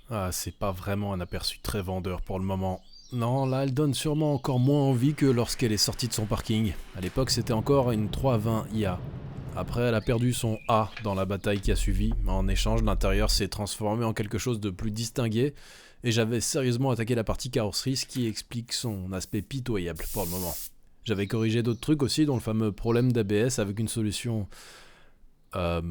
Ah, c'est pas vraiment un aperçu très vendeur pour le moment. Non, là, elle donne sûrement encore moins envie que lorsqu'elle est sortie de son parking. À l'époque, c'était encore une 320 IA. Après, elle a perdu son A dans la bataille qui a suivi. En échange, l'intérieur s'est transformé en quelque chose de plus distingué. Et j'avais sérieusement attaqué la partie carrosserie, ce qui explique son aspect pitoyable pour le moment. J'avais corrigé d'autres trucs aussi, dont le fameux problème d'ABS avec une solution, euh,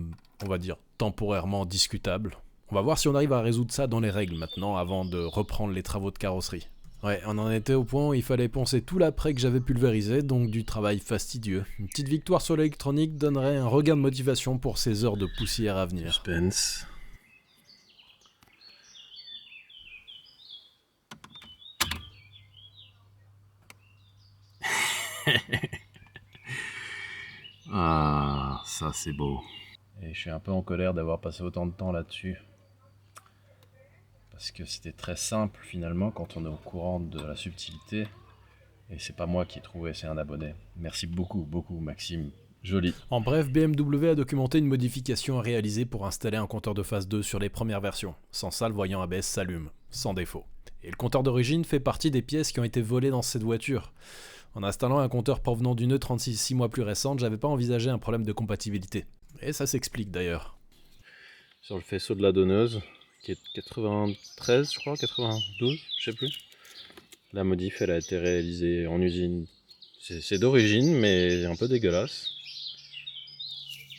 on va dire, temporairement discutable. On va voir si on arrive à résoudre ça dans les règles maintenant, avant de reprendre les travaux de carrosserie. Ouais, on en était au point où il fallait poncer tout l'après que j'avais pulvérisé, donc du travail fastidieux. Une petite victoire sur l'électronique donnerait un regain de motivation pour ces heures de poussière à venir. Suspense. Ah, ça c'est beau. Et je suis un peu en colère d'avoir passé autant de temps là-dessus. Parce que c'était très simple finalement quand on est au courant de la subtilité. Et c'est pas moi qui ai trouvé, c'est un abonné. Merci beaucoup, beaucoup Maxime. Joli. En bref, BMW a documenté une modification à réaliser pour installer un compteur de phase 2 sur les premières versions. Sans ça, le voyant ABS s'allume, sans défaut. Et le compteur d'origine fait partie des pièces qui ont été volées dans cette voiture. En installant un compteur provenant d'une E36 6 mois plus récente, j'avais pas envisagé un problème de compatibilité. Et ça s'explique d'ailleurs. Sur le faisceau de la donneuse, qui est 93 je crois, 92, je sais plus. La modif elle a été réalisée en usine. C'est d'origine mais un peu dégueulasse.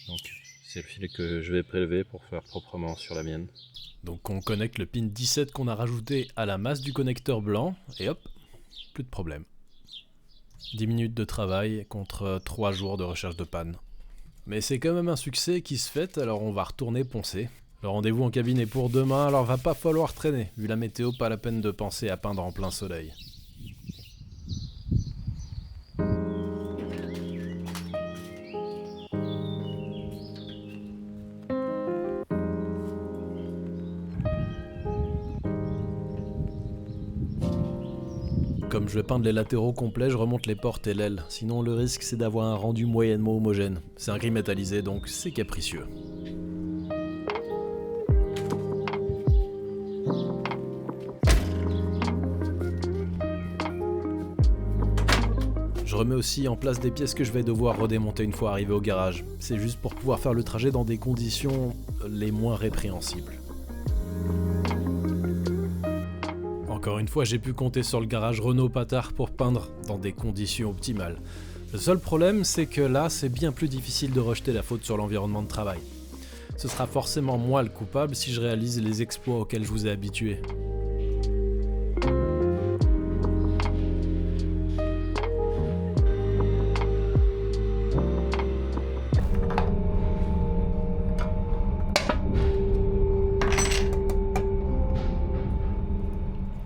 Donc c'est le fil que je vais prélever pour faire proprement sur la mienne. Donc on connecte le pin 17 qu'on a rajouté à la masse du connecteur blanc, et hop, plus de problème. 10 minutes de travail contre 3 jours de recherche de panne. Mais c'est quand même un succès qui se fête, alors on va retourner poncer. Le rendez-vous en cabine est pour demain, alors va pas falloir traîner. Vu la météo, pas la peine de penser à peindre en plein soleil. Comme je vais peindre les latéraux complets, je remonte les portes et l'aile. Sinon le risque c'est d'avoir un rendu moyennement homogène. C'est un gris métallisé donc c'est capricieux. Je remets aussi en place des pièces que je vais devoir redémonter une fois arrivé au garage. C'est juste pour pouvoir faire le trajet dans des conditions les moins répréhensibles. Encore une fois, j'ai pu compter sur le garage Renault Patard pour peindre dans des conditions optimales. Le seul problème, c'est que là, c'est bien plus difficile de rejeter la faute sur l'environnement de travail. Ce sera forcément moi le coupable si je réalise les exploits auxquels je vous ai habitués.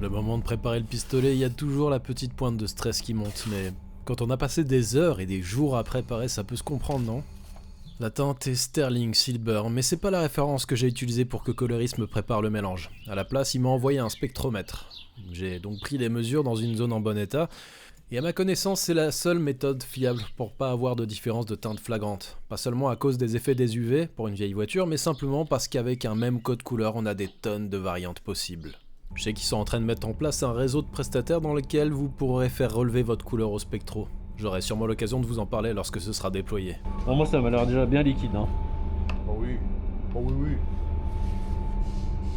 Le moment de préparer le pistolet, il y a toujours la petite pointe de stress qui monte, mais quand on a passé des heures et des jours à préparer, ça peut se comprendre, non ? La teinte est Sterling Silver, mais c'est pas la référence que j'ai utilisée pour que Coloris me prépare le mélange. À la place, il m'a envoyé un spectromètre. J'ai donc pris les mesures dans une zone en bon état, et à ma connaissance, c'est la seule méthode fiable pour pas avoir de différence de teinte flagrante. Pas seulement à cause des effets des UV pour une vieille voiture, mais simplement parce qu'avec un même code couleur, on a des tonnes de variantes possibles. Je sais qu'ils sont en train de mettre en place un réseau de prestataires dans lequel vous pourrez faire relever votre couleur au spectro. J'aurai sûrement l'occasion de vous en parler lorsque ce sera déployé. Non, moi ça m'a l'air déjà bien liquide. Hein. Oh oui, oh oui, oui.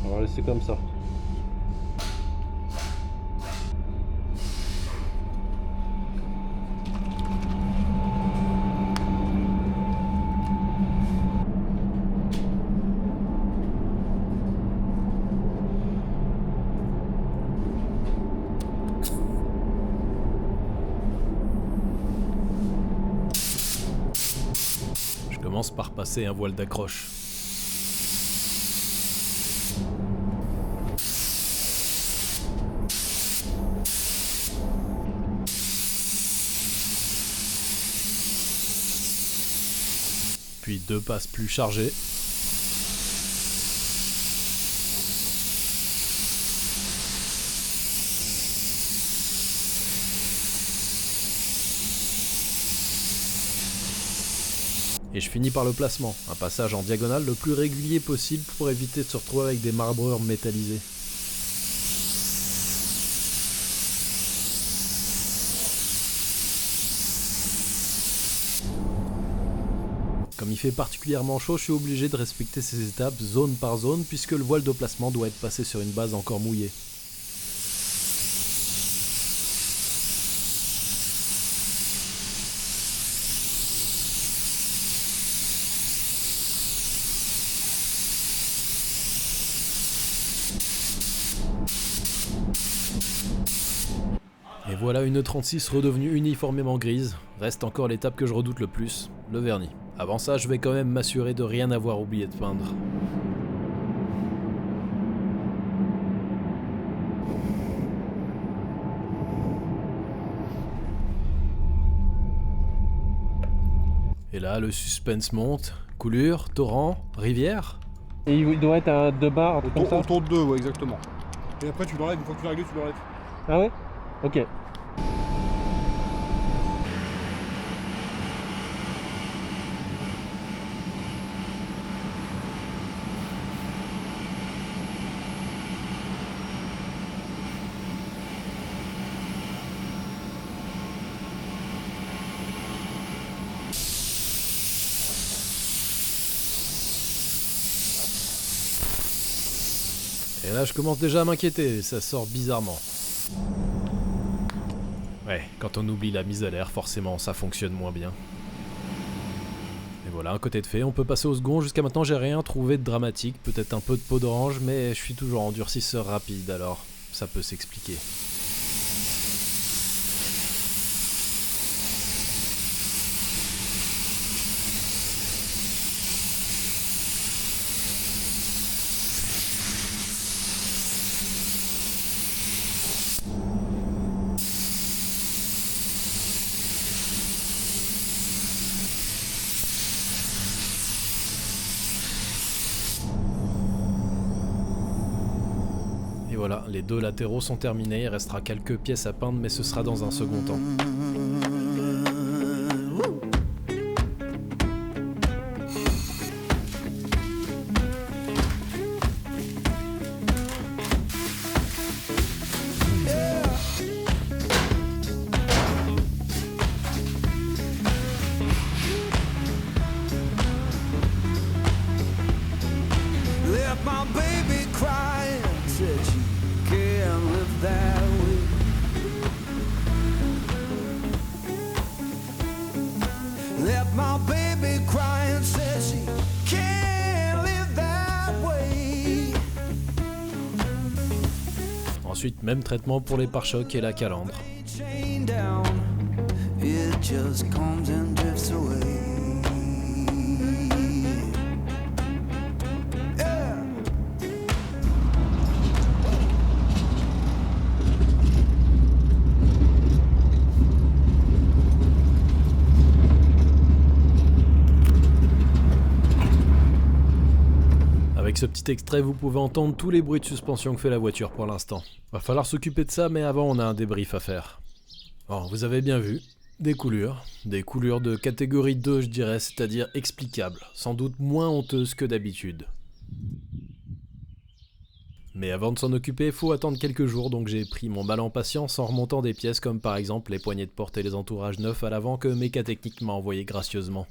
On va laisser comme ça. Je commence par passer un voile d'accroche. Puis 2 passes plus chargées. Et je finis par le placement, un passage en diagonale le plus régulier possible pour éviter de se retrouver avec des marbrures métallisées. Comme il fait particulièrement chaud, je suis obligé de respecter ces étapes zone par zone puisque le voile de placement doit être passé sur une base encore mouillée. Et voilà une 36 redevenue uniformément grise. Reste encore l'étape que je redoute le plus, le vernis. Avant ça, je vais quand même m'assurer de rien avoir oublié de peindre. Et là, le suspense monte. Coulure, torrent, rivière. Et il doit être à 2 bars, un truc comme ça. Autour de 2, ouais, exactement. Et après, tu l'enlèves, une fois que tu l'as réglé, tu l'enlèves. Ah ouais? Ok. Et là, je commence déjà à m'inquiéter, ça sort bizarrement. Ouais, quand on oublie la mise à l'air, forcément, ça fonctionne moins bien. Et voilà, un côté de fait, on peut passer au second. Jusqu'à maintenant, j'ai rien trouvé de dramatique, peut-être un peu de peau d'orange, mais je suis toujours en durcisseur rapide, alors ça peut s'expliquer. Et voilà, les deux latéraux sont terminés, il restera quelques pièces à peindre, mais ce sera dans un second temps. Left my baby crying, said she can't live that way. Left my baby crying, said she can't live that way. Ensuite, même traitement pour les pare-chocs et la calandre. Chain down, it just comes and drifts away. Avec ce petit extrait, vous pouvez entendre tous les bruits de suspension que fait la voiture pour l'instant. Va falloir s'occuper de ça, mais avant on a un débrief à faire. Bon, vous avez bien vu, des coulures de catégorie 2 je dirais, c'est-à-dire explicables, sans doute moins honteuses que d'habitude. Mais avant de s'en occuper, il faut attendre quelques jours, donc j'ai pris mon mal en patience en remontant des pièces comme par exemple les poignées de porte et les entourages neufs à l'avant que Mécatechnique m'a envoyé gracieusement.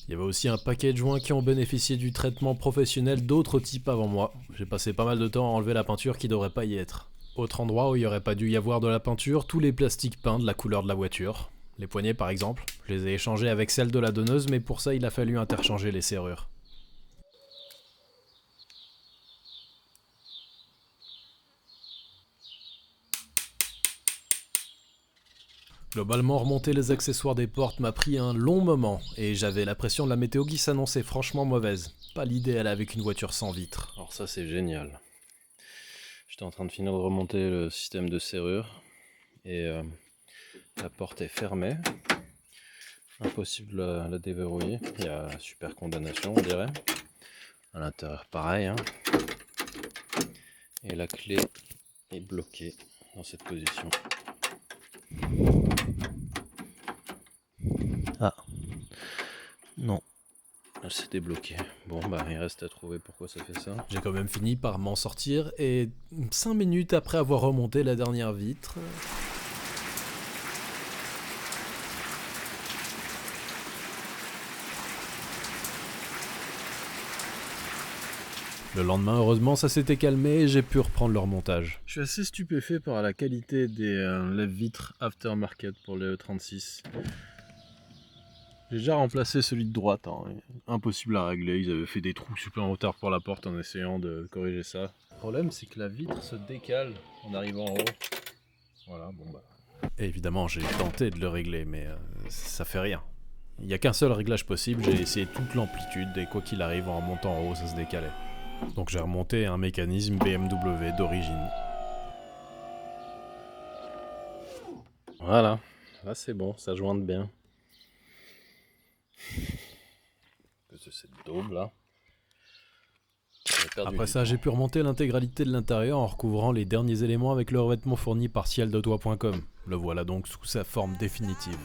Il y avait aussi un paquet de joints qui ont bénéficié du traitement professionnel d'autres types avant moi. J'ai passé pas mal de temps à enlever la peinture qui devrait pas y être. Autre endroit où il n'y aurait pas dû y avoir de la peinture, tous les plastiques peints de la couleur de la voiture. Les poignées par exemple, je les ai échangées avec celles de la donneuse, mais pour ça il a fallu interchanger les serrures. Globalement, remonter les accessoires des portes m'a pris un long moment, et j'avais la pression de la météo qui s'annonçait franchement mauvaise. Pas l'idéal avec une voiture sans vitre. Alors ça c'est génial. J'étais en train de finir de remonter le système de serrure et la porte est fermée. Impossible de la déverrouiller. Il y a super condamnation on dirait. À l'intérieur pareil. Hein. Et la clé est bloquée dans cette position. Ah non, elle s'est débloquée. Bon bah il reste à trouver pourquoi ça fait ça. J'ai quand même fini par m'en sortir et 5 minutes après avoir remonté la dernière vitre... Le lendemain, heureusement, ça s'était calmé et j'ai pu reprendre le remontage. Je suis assez stupéfait par la qualité des lève-vitres aftermarket pour le E36. J'ai déjà remplacé celui de droite, hein. Impossible à régler, ils avaient fait des trous supplémentaires pour la porte en essayant de corriger ça. Le problème c'est que la vitre se décale en arrivant en haut. Voilà, bon bah... Et évidemment j'ai tenté de le régler mais ça fait rien. Il n'y a qu'un seul réglage possible, j'ai essayé toute l'amplitude et quoi qu'il arrive en montant en haut ça se décalait. Donc j'ai remonté un mécanisme BMW d'origine. Voilà, là c'est bon, ça jointe bien. Que c'est cette daube là. Après ça, j'ai pu remonter l'intégralité de l'intérieur en recouvrant les derniers éléments avec le revêtement fourni par cieldotoit.com. Le voilà donc sous sa forme définitive.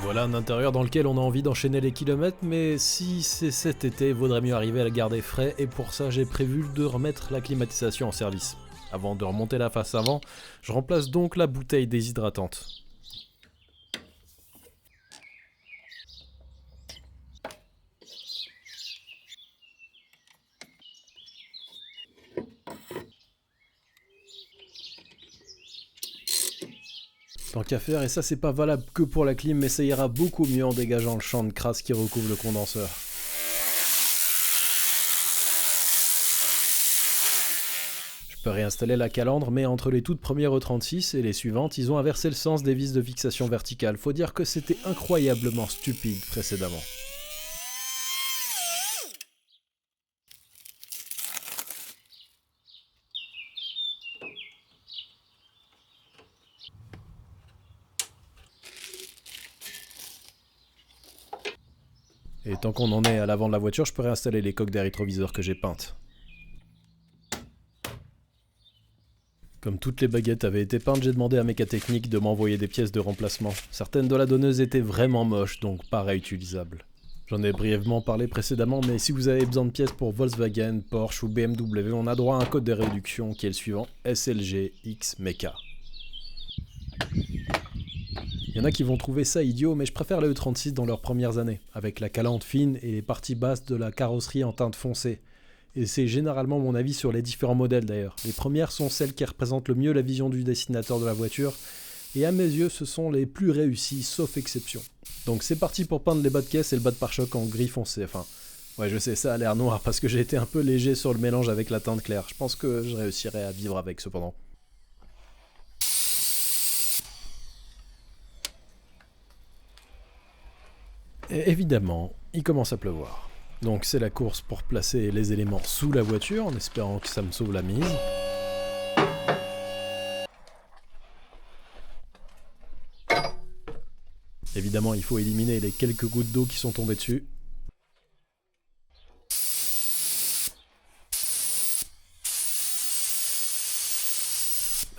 Voilà un intérieur dans lequel on a envie d'enchaîner les kilomètres, mais si c'est cet été, vaudrait mieux arriver à le garder frais, et pour ça j'ai prévu de remettre la climatisation en service. Avant de remonter la face avant, je remplace donc la bouteille déshydratante. Tant qu'à faire, et ça c'est pas valable que pour la clim, mais ça ira beaucoup mieux en dégageant le champ de crasse qui recouvre le condenseur. Je peux réinstaller la calandre, mais entre les toutes premières E36 et les suivantes, ils ont inversé le sens des vis de fixation verticale. Faut dire que c'était incroyablement stupide précédemment. Et tant qu'on en est à l'avant de la voiture, je peux réinstaller les coques des rétroviseurs que j'ai peintes. Comme toutes les baguettes avaient été peintes, j'ai demandé à Mécatechnique de m'envoyer des pièces de remplacement. Certaines de la donneuse étaient vraiment moches, donc pas réutilisables. J'en ai brièvement parlé précédemment, mais si vous avez besoin de pièces pour Volkswagen, Porsche ou BMW, on a droit à un code de réduction qui est le suivant, SLGXMECA. Il y en a qui vont trouver ça idiot, mais je préfère la E36 dans leurs premières années, avec la calandre fine et les parties basses de la carrosserie en teinte foncée. Et c'est généralement mon avis sur les différents modèles d'ailleurs. Les premières sont celles qui représentent le mieux la vision du dessinateur de la voiture, et à mes yeux ce sont les plus réussies, sauf exception. Donc c'est parti pour peindre les bas de caisse et le bas de pare-choc en gris foncé, enfin... Ouais je sais, ça a l'air noir parce que j'ai été un peu léger sur le mélange avec la teinte claire. Je pense que je réussirai à vivre avec cependant. Et évidemment, il commence à pleuvoir. Donc c'est la course pour placer les éléments sous la voiture, en espérant que ça me sauve la mise. Évidemment, il faut éliminer les quelques gouttes d'eau qui sont tombées dessus.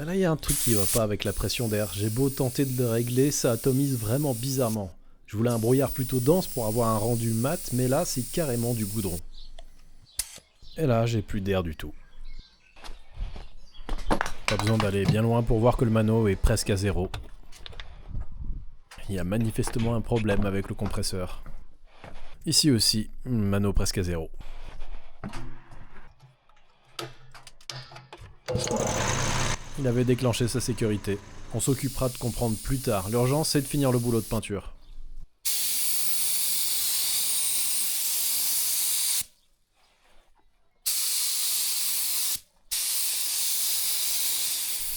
Là, il y a un truc qui va pas avec la pression d'air. J'ai beau tenter de le régler, ça atomise vraiment bizarrement. Je voulais un brouillard plutôt dense pour avoir un rendu mat, mais là c'est carrément du goudron. Et là j'ai plus d'air du tout. Pas besoin d'aller bien loin pour voir que le mano est presque à zéro. Il y a manifestement un problème avec le compresseur. Ici aussi, mano presque à zéro. Il avait déclenché sa sécurité. On s'occupera de comprendre plus tard. L'urgence c'est de finir le boulot de peinture.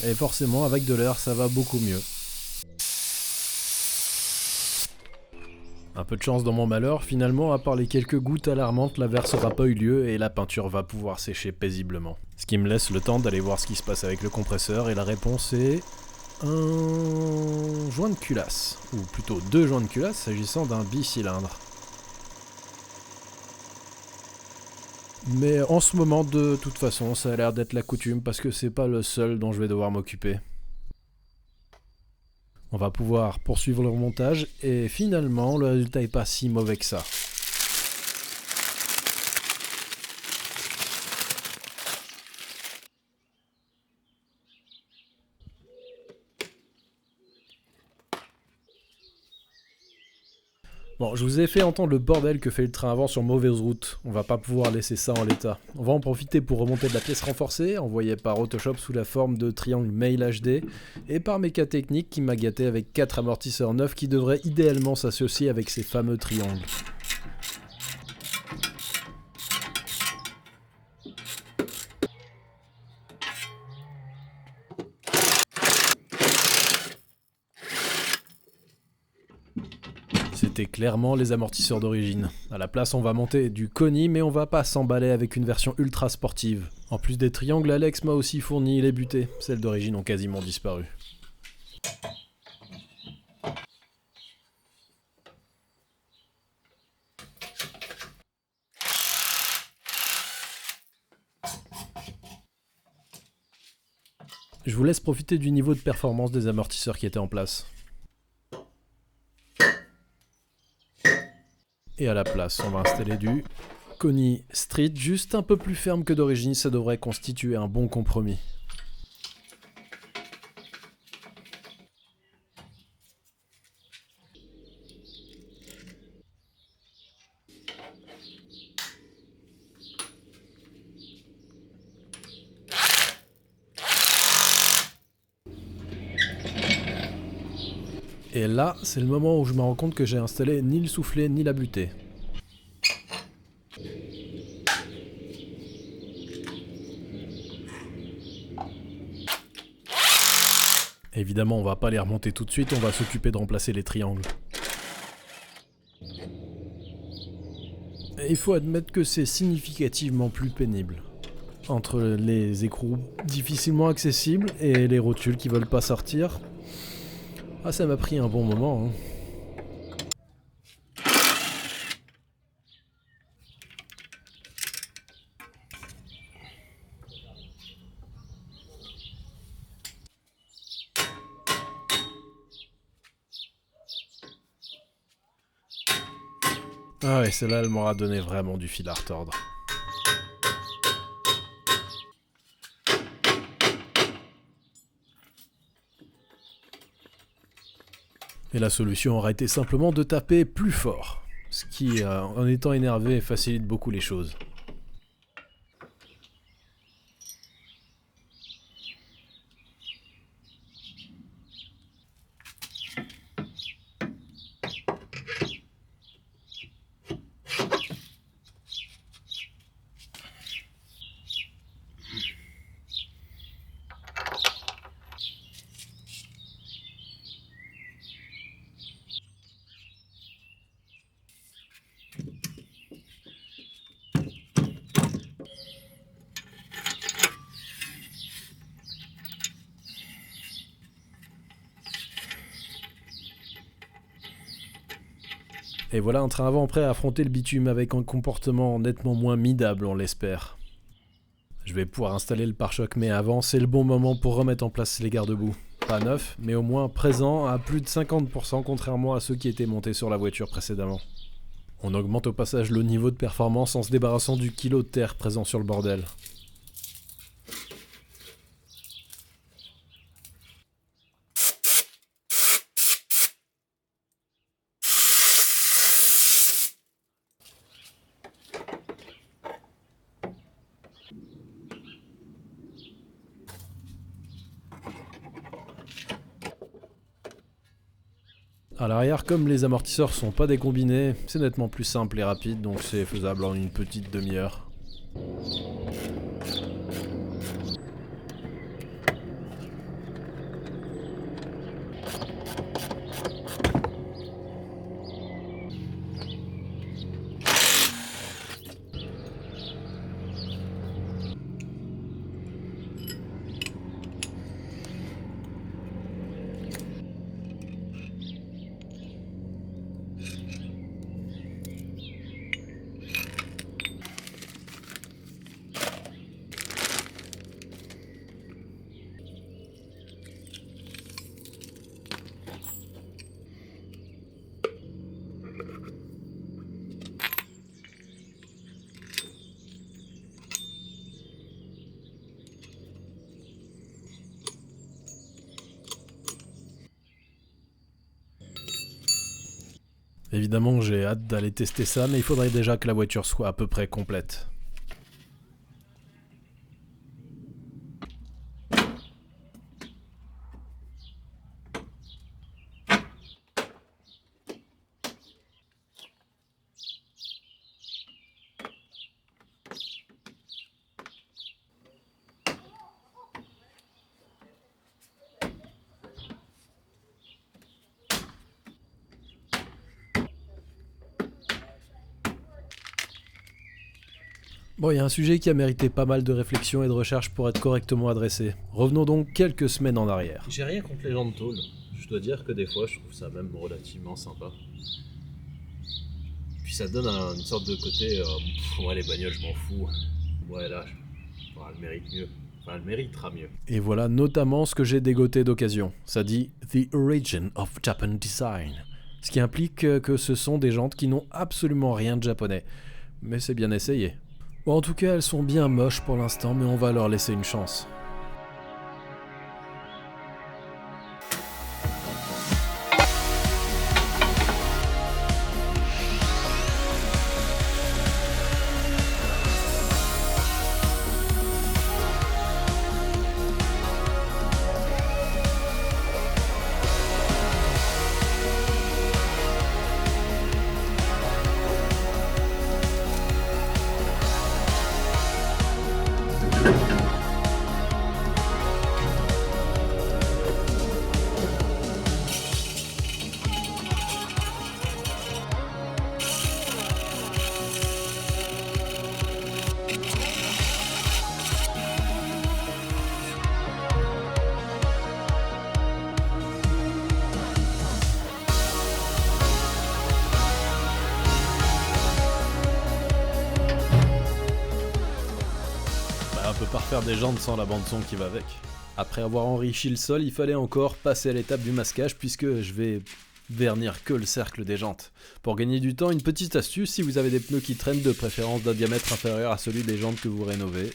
Et forcément, avec de l'air, ça va beaucoup mieux. Un peu de chance dans mon malheur, finalement, à part les quelques gouttes alarmantes, l'averse n'aura pas eu lieu et la peinture va pouvoir sécher paisiblement. Ce qui me laisse le temps d'aller voir ce qui se passe avec le compresseur, et la réponse est... un joint de culasse. Ou plutôt 2 joints de culasse, s'agissant d'un bicylindre. Mais en ce moment, de toute façon, ça a l'air d'être la coutume parce que c'est pas le seul dont je vais devoir m'occuper. On va pouvoir poursuivre le remontage et finalement le résultat est pas si mauvais que ça. Bon, je vous ai fait entendre le bordel que fait le train avant sur mauvaise route. On va pas pouvoir laisser ça en l'état. On va en profiter pour remonter de la pièce renforcée, envoyée par Autoshop sous la forme de triangle Mail HD, et par Mécatechnique qui m'a gâté avec 4 amortisseurs neufs qui devraient idéalement s'associer avec ces fameux triangles. C'était clairement les amortisseurs d'origine. À la place, on va monter du Koni, mais on va pas s'emballer avec une version ultra sportive. En plus des triangles, Alex m'a aussi fourni les butées. Celles d'origine ont quasiment disparu. Je vous laisse profiter du niveau de performance des amortisseurs qui étaient en place. Et à la place, on va installer du Koni Street, juste un peu plus ferme que d'origine, ça devrait constituer un bon compromis. Et là, c'est le moment où je me rends compte que j'ai installé ni le soufflet ni la butée. Évidemment, on va pas les remonter tout de suite, on va s'occuper de remplacer les triangles. Et il faut admettre que c'est significativement plus pénible. Entre les écrous difficilement accessibles et les rotules qui veulent pas sortir. Ah, ça m'a pris un bon moment, hein. Ah ouais, celle-là, elle m'aura donné vraiment du fil à retordre. Et la solution aurait été simplement de taper plus fort, ce qui, en étant énervé, facilite beaucoup les choses. Et voilà un train avant prêt à affronter le bitume avec un comportement nettement moins midable, on l'espère. Je vais pouvoir installer le pare-choc, mais avant, c'est le bon moment pour remettre en place les garde-boue. Pas neufs, mais au moins présents à plus de 50%, contrairement à ceux qui étaient montés sur la voiture précédemment. On augmente au passage le niveau de performance en se débarrassant du kilo de terre présent sur le bordel. À l'arrière, comme les amortisseurs sont pas décombinés, c'est nettement plus simple et rapide, donc c'est faisable en une petite demi-heure. Évidemment, j'ai hâte d'aller tester ça, mais il faudrait déjà que la voiture soit à peu près complète. Bon, il y a un sujet qui a mérité pas mal de réflexion et de recherche pour être correctement adressé. Revenons donc quelques semaines en arrière. J'ai rien contre les gens de tôle. Je dois dire que des fois, je trouve ça même relativement sympa. Puis ça donne une sorte de côté, ouais, les bagnoles, je m'en fous. Ouais, là, elle mérite mieux. Enfin, elle méritera mieux. Et voilà notamment ce que j'ai dégoté d'occasion. Ça dit « The Origin of Japan Design », ce qui implique que ce sont des jantes qui n'ont absolument rien de japonais. Mais c'est bien essayé. Bon, en tout cas, elles sont bien moches pour l'instant, mais on va leur laisser une chance. On peut pas refaire des jantes sans la bande-son qui va avec. Après avoir enrichi le sol, il fallait encore passer à l'étape du masquage puisque je vais vernir que le cercle des jantes. Pour gagner du temps, une petite astuce, si vous avez des pneus qui traînent, de préférence d'un diamètre inférieur à celui des jantes que vous rénovez.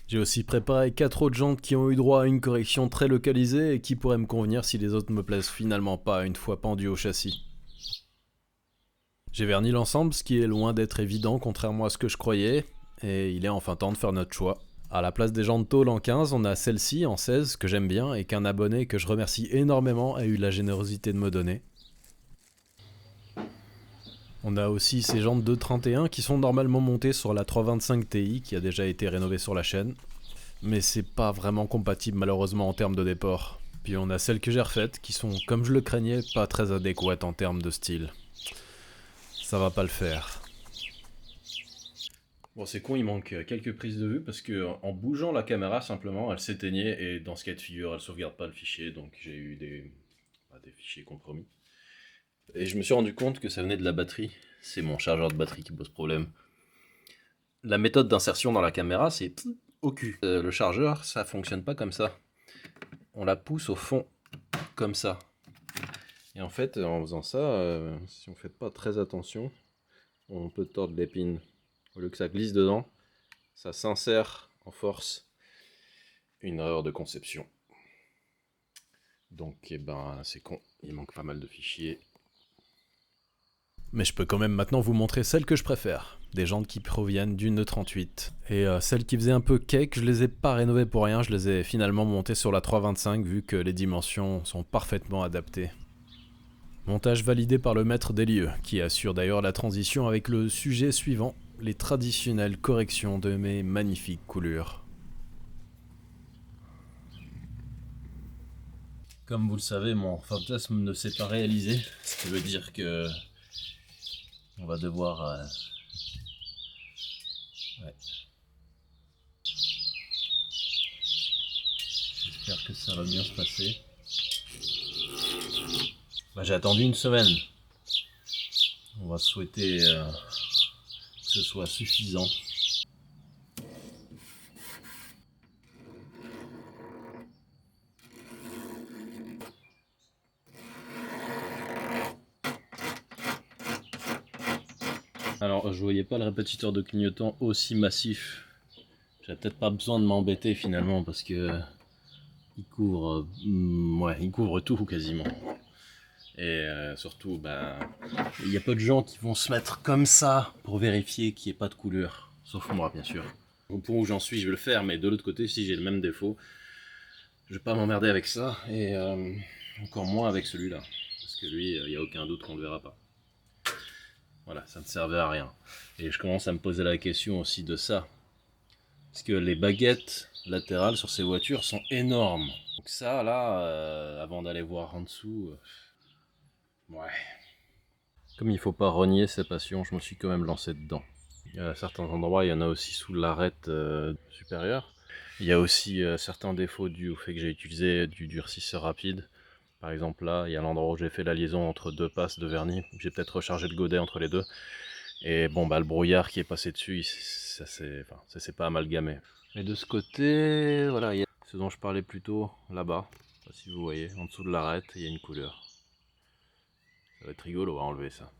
J'ai aussi préparé 4 autres jantes qui ont eu droit à une correction très localisée et qui pourraient me convenir si les autres me plaisent finalement pas une fois pendues au châssis. J'ai verni l'ensemble, ce qui est loin d'être évident contrairement à ce que je croyais, et il est enfin temps de faire notre choix. À la place des jantes tôle en 15, on a celle-ci en 16 que j'aime bien et qu'un abonné que je remercie énormément a eu la générosité de me donner. On a aussi ces jantes 231 qui sont normalement montées sur la 325 Ti qui a déjà été rénovée sur la chaîne. Mais c'est pas vraiment compatible malheureusement en termes de déport. Puis on a celles que j'ai refaites qui sont, comme je le craignais, pas très adéquates en termes de style. Ça va pas le faire. Bon, c'est con, il manque quelques prises de vue parce que en bougeant la caméra simplement, elle s'éteignait et dans ce cas de figure, elle sauvegarde pas le fichier, donc j'ai eu des fichiers compromis. Et je me suis rendu compte que ça venait de la batterie. C'est mon chargeur de batterie qui pose problème. La méthode d'insertion dans la caméra, c'est au cul. Le chargeur, ça fonctionne pas comme ça. On la pousse au fond, comme ça. Et en fait, en faisant ça, si on fait pas très attention, on peut tordre l'épine. Au lieu que ça glisse dedans, ça s'insère en force. Une erreur de conception. Donc, eh ben, c'est con. Il manque pas mal de fichiers. Mais je peux quand même maintenant vous montrer celles que je préfère. Des jantes qui proviennent d'une 38. Et celles qui faisaient un peu cake, je les ai pas rénovées pour rien, je les ai finalement montées sur la 325 vu que les dimensions sont parfaitement adaptées. Montage validé par le maître des lieux, qui assure d'ailleurs la transition avec le sujet suivant, les traditionnelles corrections de mes magnifiques coulures. Comme vous le savez, mon fantasme ne s'est pas réalisé, ce qui veut dire que on va devoir... Ouais. J'espère que ça va bien se passer. Bah, j'ai attendu une semaine. On va souhaiter que ce soit suffisant. Alors, je voyais pas le répétiteur de clignotant aussi massif. J'avais peut-être pas besoin de m'embêter finalement parce que il couvre, ouais, il couvre tout quasiment. Et surtout, il y a peu de gens qui vont se mettre comme ça pour vérifier qu'il n'y ait pas de coulure. Sauf moi, bien sûr. Au point où j'en suis, je vais le faire, mais de l'autre côté, si j'ai le même défaut, je vais pas m'emmerder avec ça, et encore moins avec celui-là. Parce que lui, il n'y a aucun doute qu'on ne le verra pas. Voilà, ça ne servait à rien. Et je commence à me poser la question aussi de ça. Parce que les baguettes latérales sur ces voitures sont énormes. Donc ça, là, avant d'aller voir en dessous... ouais. Comme il faut pas renier ses passions, je me suis quand même lancé dedans. À certains endroits, il y en a aussi sous l'arête supérieure. Il y a aussi certains défauts dus au fait que j'ai utilisé du durcisseur rapide. Par exemple là, il y a l'endroit où j'ai fait la liaison entre deux passes de vernis. J'ai peut-être rechargé le godet entre les deux. Et bon, le brouillard qui est passé dessus, ça s'est pas amalgamé. Et de ce côté, voilà, il y a ce dont je parlais plus tôt, là-bas. Je sais pas si vous voyez, en dessous de l'arête, il y a une couleur. Ça va être rigolo à enlever ça.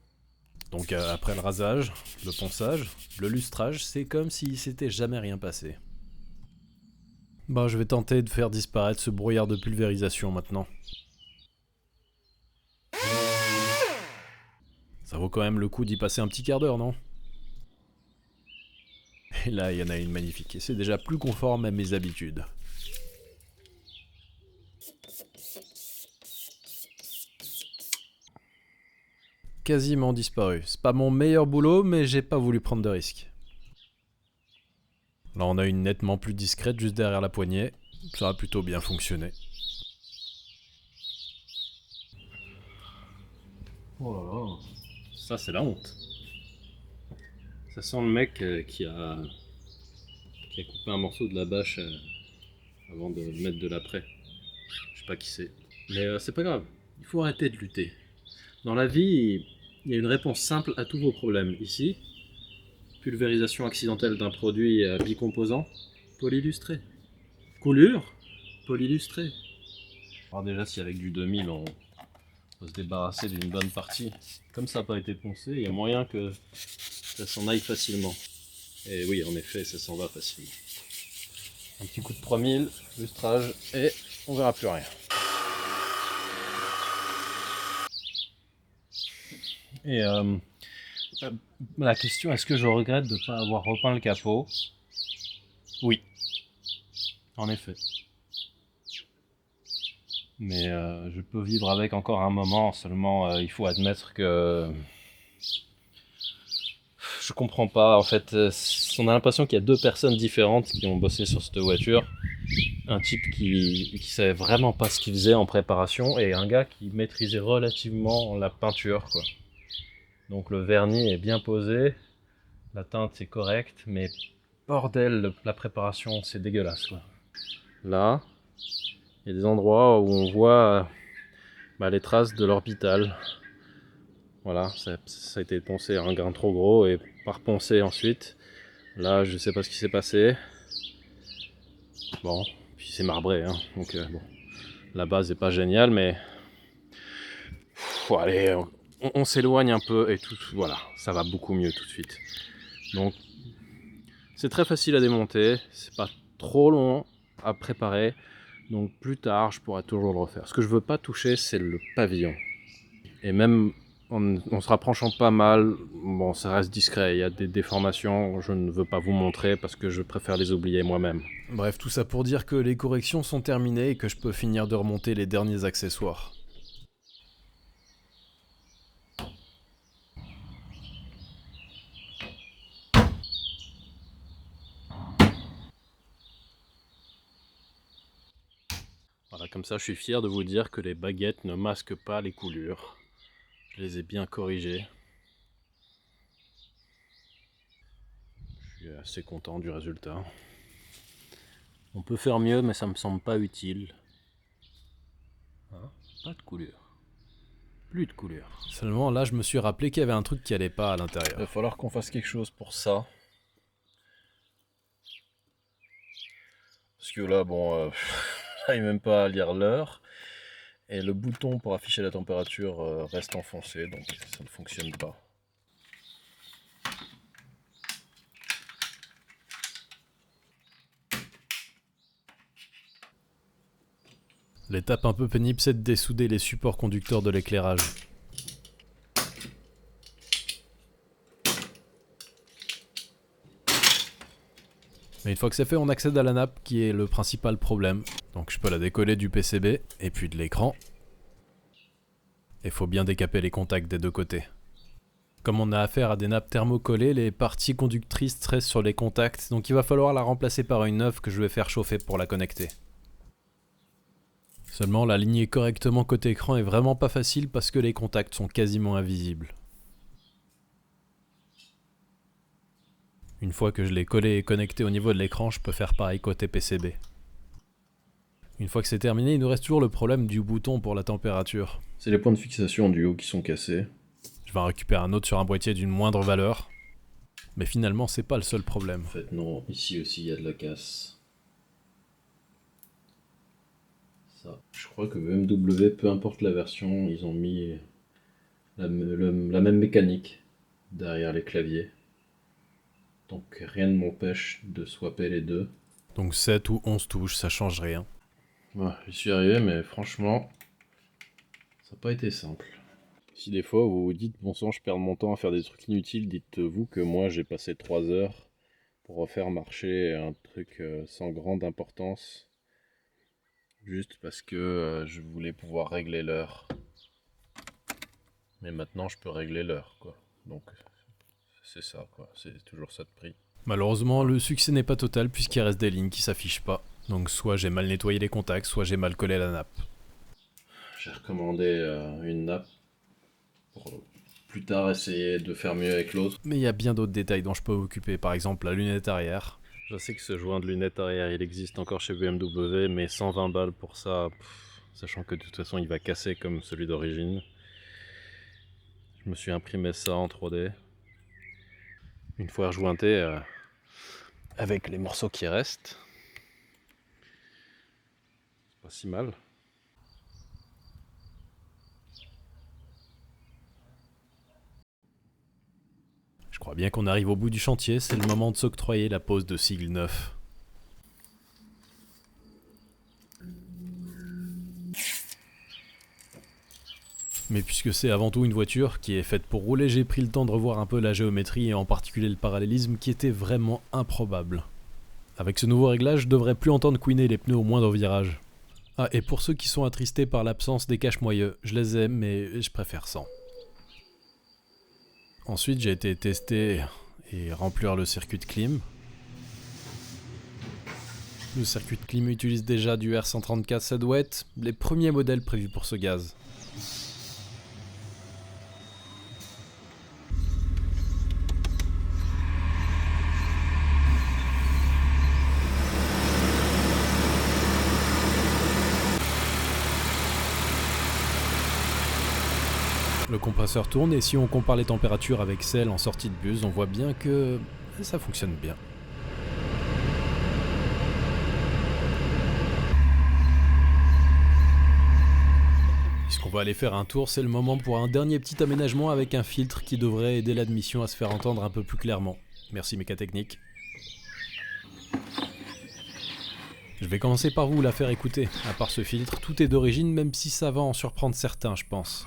Donc après le rasage, le ponçage, le lustrage, c'est comme s'il s'était jamais rien passé. Bah, je vais tenter de faire disparaître ce brouillard de pulvérisation maintenant. Ça vaut quand même le coup d'y passer un petit quart d'heure, non? Et là, il y en a une magnifique, et c'est déjà plus conforme à mes habitudes. Quasiment disparu. C'est pas mon meilleur boulot, mais j'ai pas voulu prendre de risques. Là, on a une nettement plus discrète juste derrière la poignée. Ça a plutôt bien fonctionné. Oh là là, ça c'est la honte. Ça sent le mec qui a coupé un morceau de la bâche avant de le mettre de l'après. Je sais pas qui c'est. Mais c'est pas grave, il faut arrêter de lutter. Dans la vie, il y a une réponse simple à tous vos problèmes. Ici, pulvérisation accidentelle d'un produit bicomposant, polylustré. Coulure, polylustré. Alors déjà, si avec du 2000 on peut se débarrasser d'une bonne partie, comme ça n'a pas été poncé, il y a moyen que ça s'en aille facilement. Et oui, en effet, ça s'en va facilement. Un petit coup de 3000, lustrage, et on verra plus rien. Et la question, est-ce que je regrette de ne pas avoir repeint le capot? Oui, en effet. Mais je peux vivre avec encore un moment, seulement il faut admettre que je comprends pas. En fait, on a l'impression qu'il y a deux personnes différentes qui ont bossé sur cette voiture. Un type qui savait vraiment pas ce qu'il faisait en préparation et un gars qui maîtrisait relativement la peinture, quoi. Donc le vernis est bien posé, la teinte est correcte, mais bordel, la préparation c'est dégueulasse, quoi. Là, il y a des endroits où on voit les traces de l'orbital. Voilà, ça a été poncé un grain trop gros et pas reponcé ensuite. Là, je sais pas ce qui s'est passé. Bon, puis c'est marbré, hein, donc bon, la base est pas géniale, mais allez, on s'éloigne un peu et tout, voilà, ça va beaucoup mieux tout de suite. Donc, c'est très facile à démonter, c'est pas trop long à préparer, donc plus tard, je pourrai toujours le refaire. Ce que je veux pas toucher, c'est le pavillon. Et même en se rapprochant pas mal, bon, ça reste discret, il y a des déformations, je ne veux pas vous montrer parce que je préfère les oublier moi-même. Bref, tout ça pour dire que les corrections sont terminées et que je peux finir de remonter les derniers accessoires. Voilà, comme ça je suis fier de vous dire que les baguettes ne masquent pas les coulures. Je les ai bien corrigées. Je suis assez content du résultat. On peut faire mieux, mais ça me semble pas utile. Hein? Pas de couleur. Plus de couleur. Seulement là, je me suis rappelé qu'il y avait un truc qui allait pas à l'intérieur. Il va falloir qu'on fasse quelque chose pour ça. Parce que là, bon, j'arrive même pas à lire l'heure. Et le bouton pour afficher la température reste enfoncé, donc ça ne fonctionne pas. L'étape un peu pénible, c'est de dessouder les supports conducteurs de l'éclairage. Mais une fois que c'est fait, on accède à la nappe qui est le principal problème. Donc je peux la décoller du PCB et puis de l'écran. Et faut bien décaper les contacts des deux côtés. Comme on a affaire à des nappes thermocollées, les parties conductrices restent sur les contacts, donc il va falloir la remplacer par une neuve que je vais faire chauffer pour la connecter. Seulement, l'aligner correctement côté écran est vraiment pas facile parce que les contacts sont quasiment invisibles. Une fois que je l'ai collé et connecté au niveau de l'écran, je peux faire pareil côté PCB. Une fois que c'est terminé, il nous reste toujours le problème du bouton pour la température. C'est les points de fixation du haut qui sont cassés. Je vais en récupérer un autre sur un boîtier d'une moindre valeur. Mais finalement, c'est pas le seul problème. En fait, non, ici aussi il y a de la casse. Ça. Je crois que BMW, peu importe la version, ils ont mis la même mécanique derrière les claviers. Donc rien ne m'empêche de swapper les deux. Donc 7 ou 11 touches, ça change rien. Ouais, j'y suis arrivé, mais franchement, ça n'a pas été simple. Si des fois vous vous dites, bon sang, je perds mon temps à faire des trucs inutiles, dites-vous que moi j'ai passé 3 heures pour refaire marcher un truc sans grande importance, juste parce que je voulais pouvoir régler l'heure. Mais maintenant je peux régler l'heure, quoi. Donc c'est ça, quoi. C'est toujours ça de prix. Malheureusement, le succès n'est pas total puisqu'il reste des lignes qui s'affichent pas. Donc soit j'ai mal nettoyé les contacts, soit j'ai mal collé la nappe. J'ai recommandé une nappe pour plus tard essayer de faire mieux avec l'autre. Mais il y a bien d'autres détails dont je peux m'occuper, par exemple la lunette arrière. Je sais que ce joint de lunette arrière, il existe encore chez BMW, mais 120 balles pour ça, sachant que de toute façon il va casser comme celui d'origine. Je me suis imprimé ça en 3D. Une fois rejointé avec les morceaux qui restent. C'est pas si mal. Je crois bien qu'on arrive au bout du chantier, c'est le moment de s'octroyer la pose de sigle neuf. Mais puisque c'est avant tout une voiture qui est faite pour rouler, j'ai pris le temps de revoir un peu la géométrie et en particulier le parallélisme qui était vraiment improbable. Avec ce nouveau réglage, je devrais plus entendre couiner les pneus au moindre virage. Ah, et pour ceux qui sont attristés par l'absence des caches-moyeux, je les aime mais je préfère sans. Ensuite, j'ai été tester et remplir le circuit de clim. Le circuit de clim utilise déjà du R134 Sedwet, les premiers modèles prévus pour ce gaz. Le compresseur tourne et si on compare les températures avec celles en sortie de bus, on voit bien que ça fonctionne bien. Puisqu'on va aller faire un tour, c'est le moment pour un dernier petit aménagement avec un filtre qui devrait aider l'admission à se faire entendre un peu plus clairement. Merci Mécatechnique. Je vais commencer par vous la faire écouter. À part ce filtre, tout est d'origine, même si ça va en surprendre certains, je pense.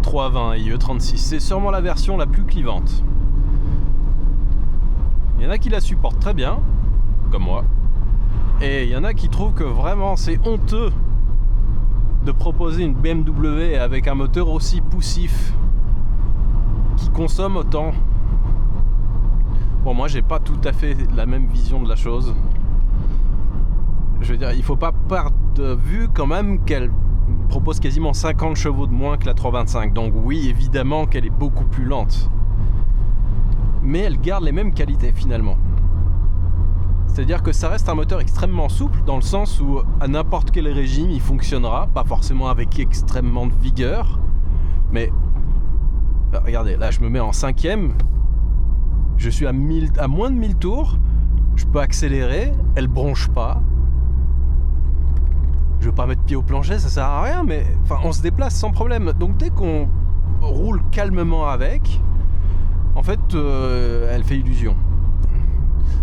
320 IE36. C'est sûrement la version la plus clivante. Il y en a qui la supportent très bien, comme moi. Et il y en a qui trouvent que vraiment c'est honteux de proposer une BMW avec un moteur aussi poussif qui consomme autant. Bon, moi j'ai pas tout à fait la même vision de la chose. Je veux dire, il faut pas perdre de vue quand même qu'elle propose quasiment 50 chevaux de moins que la 325. Donc oui, évidemment qu'elle est beaucoup plus lente. Mais elle garde les mêmes qualités finalement. C'est-à-dire que ça reste un moteur extrêmement souple dans le sens où à n'importe quel régime il fonctionnera, pas forcément avec extrêmement de vigueur, mais regardez, là je me mets en 5e, je suis à moins de 1000 tours, je peux accélérer, elle bronche pas. Je veux pas mettre pied au plancher, ça sert à rien, mais enfin on se déplace sans problème. Donc dès qu'on roule calmement avec, en fait elle fait illusion.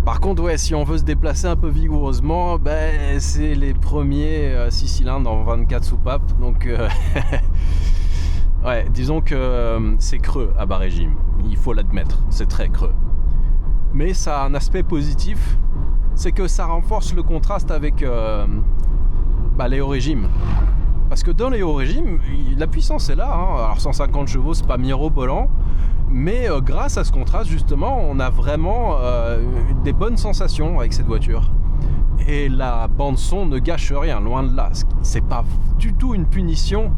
Par contre, ouais, si on veut se déplacer un peu vigoureusement, ben, c'est les premiers 6 cylindres en 24 soupapes. Donc, ouais, disons que c'est creux à bas régime. Il faut l'admettre, c'est très creux. Mais ça a un aspect positif, c'est que ça renforce le contraste avec les hauts régimes. Parce que dans les hauts régimes, la puissance est là. Hein. Alors 150 chevaux, c'est pas mirobolant. Mais grâce à ce contraste, justement, on a vraiment des bonnes sensations avec cette voiture. Et la bande-son ne gâche rien, loin de là. C'est pas du tout une punition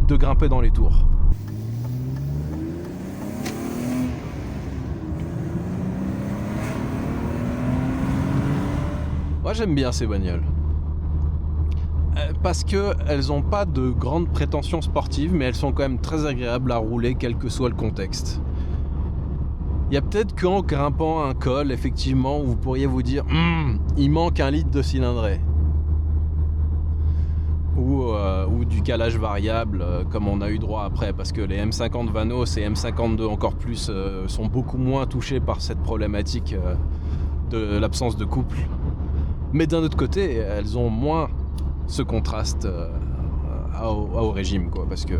de grimper dans les tours. Moi, j'aime bien ces bagnoles. Parce qu'elles n'ont pas de grandes prétentions sportives, mais elles sont quand même très agréables à rouler, quel que soit le contexte. Il y a peut-être qu'en grimpant un col, effectivement, vous pourriez vous dire il manque 1 litre de cylindrée. Ou du calage variable, comme on a eu droit après, parce que les M50 Vanos et M52 encore plus sont beaucoup moins touchés par cette problématique de l'absence de couple. Mais d'un autre côté, elles ont moins ce contraste au régime, quoi, parce que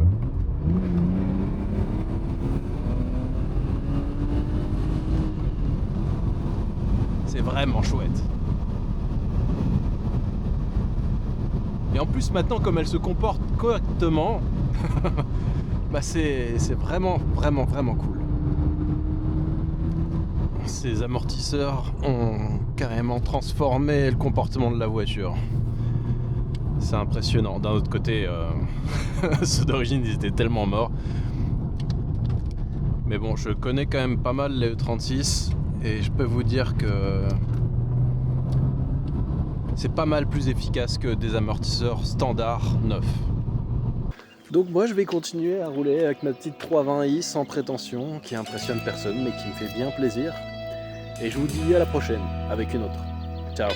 c'est vraiment chouette. Et en plus maintenant, comme elle se comporte correctement, c'est vraiment cool. Ces amortisseurs ont carrément transformé le comportement de la voiture. C'est impressionnant. D'un autre côté, ceux d'origine, ils étaient tellement morts. Mais bon, je connais quand même pas mal les E36 et je peux vous dire que c'est pas mal plus efficace que des amortisseurs standards neufs. Donc moi, je vais continuer à rouler avec ma petite 320i sans prétention, qui impressionne personne mais qui me fait bien plaisir. Et je vous dis à la prochaine avec une autre. Ciao.